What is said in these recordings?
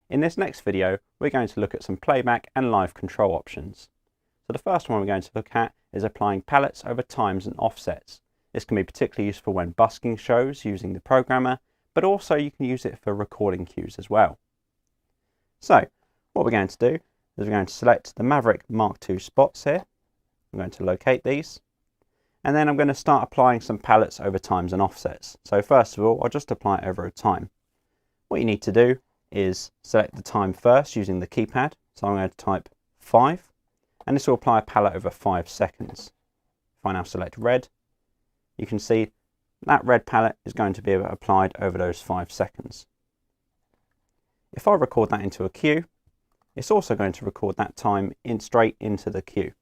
In this next video, we're going to look at some playback and live control options. So the first one we're going to look at is applying palettes over times and offsets. This can be particularly useful when busking shows using the programmer, but also you can use it for recording cues as well. So what we're going to do is we're going to select the Maverick Mark II spots here. I'm going to locate these, and then I'm going to start applying some palettes over times and offsets. So first of all, I'll just apply it over a time. What you need to do is select the time first using the keypad. So I'm going to type 5, and this will apply a palette over 5 seconds. If I now select red, you can see that red palette is going to be applied over those 5 seconds. If I record that into a cue, it's also going to record that time straight into the cue.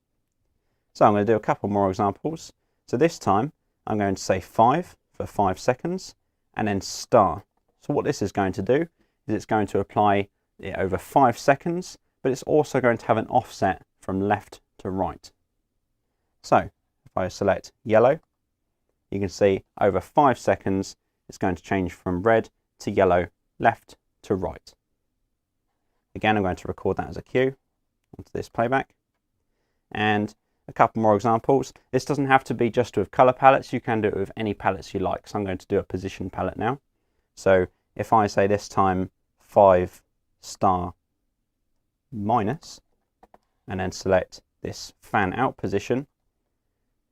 So I'm going to do a couple more examples. So this time I'm going to say 5 for 5 seconds and then star. So what this is going to do is it's going to apply it over 5 seconds, but it's also going to have an offset from left to right. So if I select yellow, you can see over 5 seconds it's going to change from red to yellow, left to right. Again, I'm going to record that as a cue onto this playback. And a couple more examples. This doesn't have to be just with color palettes, you can do it with any palettes you like. So I'm going to do a position palette now. So if I say this time 5 star minus, and then select this fan out position,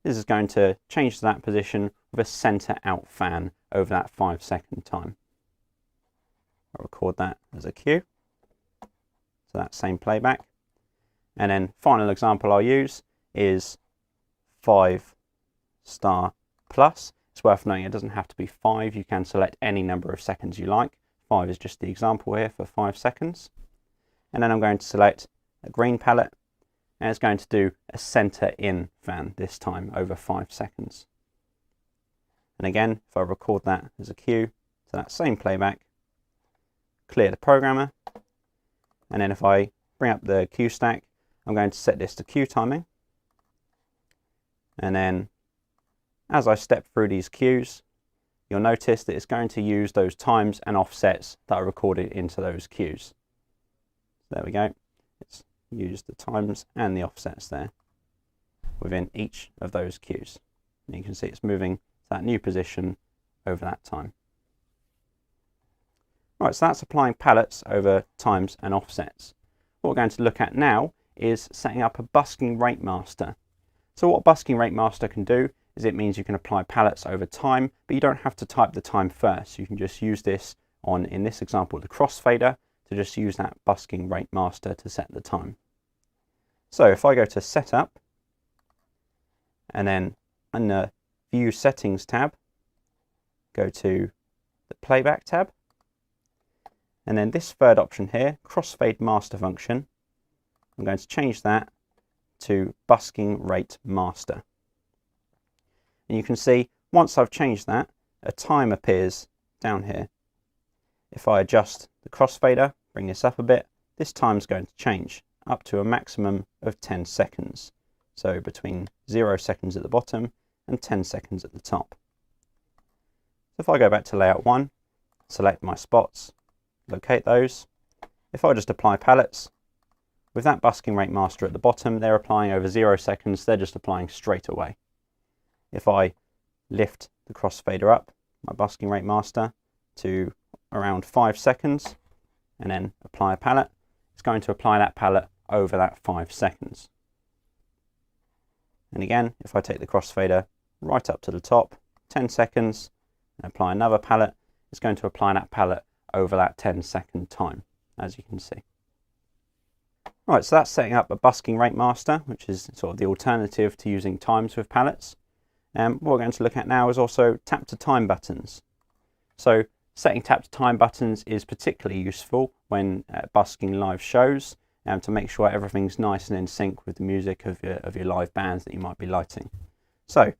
this is going to change to that position with a center out fan over that 5 second time. I'll record that as a cue. So that same playback. And then final example I'll use is 5 star plus. It's worth noting it doesn't have to be 5, you can select any number of seconds you like. 5 is just the example here for 5 seconds. And then I'm going to select a green palette, and it's going to do a center in fan this time over 5 seconds. And again, if I record that as a cue to that same playback, clear the programmer, and then if I bring up the cue stack, I'm going to set this to cue timing. And then as I step through these cues, you'll notice that it's going to use those times and offsets that are recorded into those cues. There we go. It's used the times and the offsets there within each of those cues. And you can see it's moving to that new position over that time. Right, so that's applying palettes over times and offsets. What we're going to look at now is setting up a busking rate master. So what busking rate master can do is it means you can apply palettes over time, but you don't have to type the time first. You can just use this on, in this example, the crossfader, to just use that busking rate master to set the time. So if I go to setup, and then in the view settings tab, go to the playback tab, and then this third option here, crossfade master function, I'm going to change that to busking rate master. And you can see once I've changed that, a time appears down here. If I adjust the crossfader, bring this up a bit, this time's going to change up to a maximum of 10 seconds. So between 0 seconds at the bottom and 10 seconds at the top. So if I go back to layout 1, select my spots, locate those. If I just apply palettes, with that busking rate master at the bottom, they're applying over 0 seconds, they're just applying straight away. If I lift the crossfader up, my busking rate master, to around 5 seconds, and then apply a palette, it's going to apply that palette over that 5 seconds. And again, if I take the crossfader right up to the top, 10 seconds, and apply another palette, it's going to apply that palette over that 10-second time, as you can see. Right, so that's setting up a busking rate master, which is sort of the alternative to using times with palettes. What we're going to look at now is also tap to time buttons. So setting tap to time buttons is particularly useful when busking live shows, to make sure everything's nice and in sync with the music of your live bands that you might be lighting. So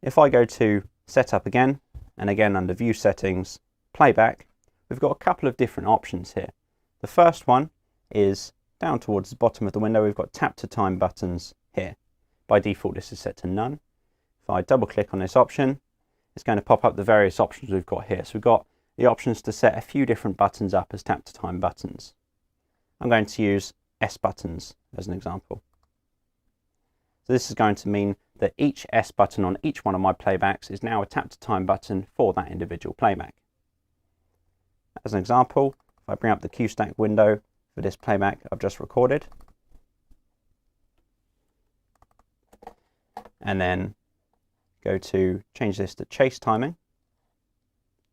if I go to setup again, and again under view settings, playback, we've got a couple of different options here. The first one is down towards the bottom of the window, we've got tap to time buttons here. By default, this is set to none. If I double click on this option, it's going to pop up the various options we've got here. So we've got the options to set a few different buttons up as tap to time buttons. I'm going to use S buttons as an example. So this is going to mean that each S button on each one of my playbacks is now a tap to time button for that individual playback. As an example, if I bring up the QStack window for this playback I've just recorded, and then go to change this to chase timing,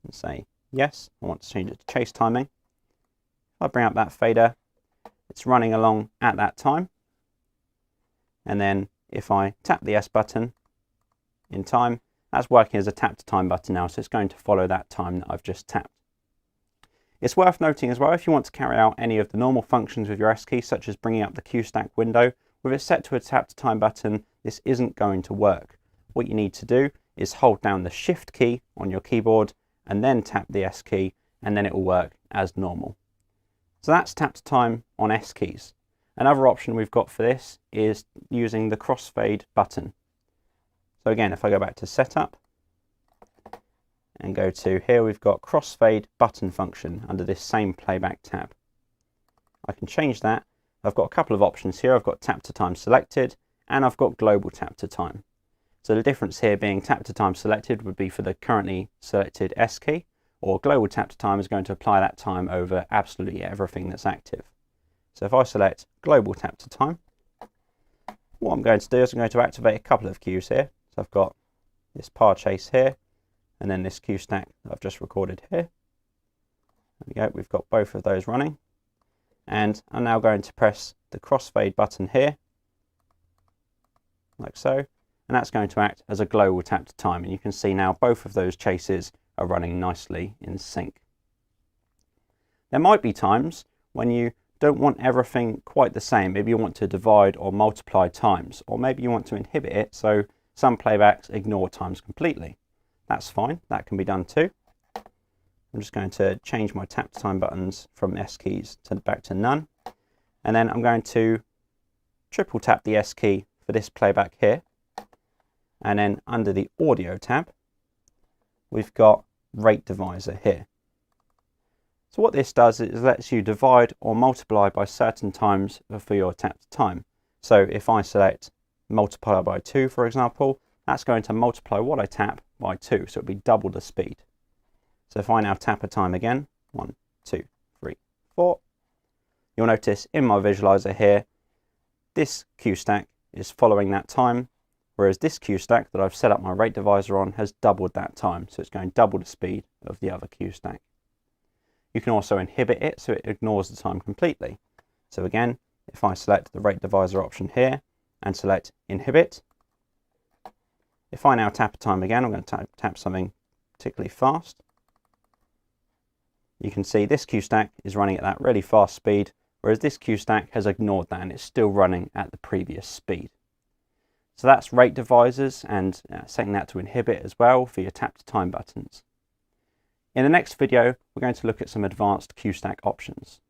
and say, yes, I want to change it to chase timing. If I bring up that fader, it's running along at that time. And then if I tap the S button in time, that's working as a tap to time button now, so it's going to follow that time that I've just tapped. It's worth noting as well, if you want to carry out any of the normal functions with your S key, such as bringing up the QStack window, with it set to a tap to time button, this isn't going to work. What you need to do is hold down the Shift key on your keyboard and then tap the S key, and then it will work as normal. So that's tap to time on S keys. Another option we've got for this is using the crossfade button. So again, if I go back to setup and go to here, we've got crossfade button function under this same playback tab. I can change that. I've got a couple of options here. I've got tap to time selected and I've got global tap to time. So the difference here being tap to time selected would be for the currently selected S key, or global tap to time is going to apply that time over absolutely everything that's active. So if I select global tap to time, what I'm going to do is I'm going to activate a couple of cues here. So I've got this par chase here, and then this QStack that I've just recorded here. There we go, we've got both of those running. And I'm now going to press the crossfade button here, like so, and that's going to act as a global tap to time. And you can see now both of those chases are running nicely in sync. There might be times when you don't want everything quite the same. Maybe you want to divide or multiply times, or maybe you want to inhibit it so some playbacks ignore times completely. That's fine, that can be done too. I'm just going to change my tap to time buttons from S keys back to none, and then I'm going to triple tap the S key for this playback here, and then under the audio tab we've got rate divisor here. So what this does is it lets you divide or multiply by certain times for your tap to time. So if I select multiply by 2, for example, that's going to multiply what I tap by 2, so it'll be double the speed. So if I now tap a time again, 1, 2, 3, 4, you'll notice in my visualizer here, this QStack is following that time, whereas this QStack that I've set up my rate divisor on has doubled that time, so it's going double the speed of the other QStack. You can also inhibit it so it ignores the time completely. So again, if I select the rate divisor option here and select inhibit, if I now tap a time again, I'm going to tap something particularly fast. You can see this QStack is running at that really fast speed, whereas this QStack has ignored that and it's still running at the previous speed. So that's rate divisors and setting that to inhibit as well for your tap to time buttons. In the next video, we're going to look at some advanced QStack options.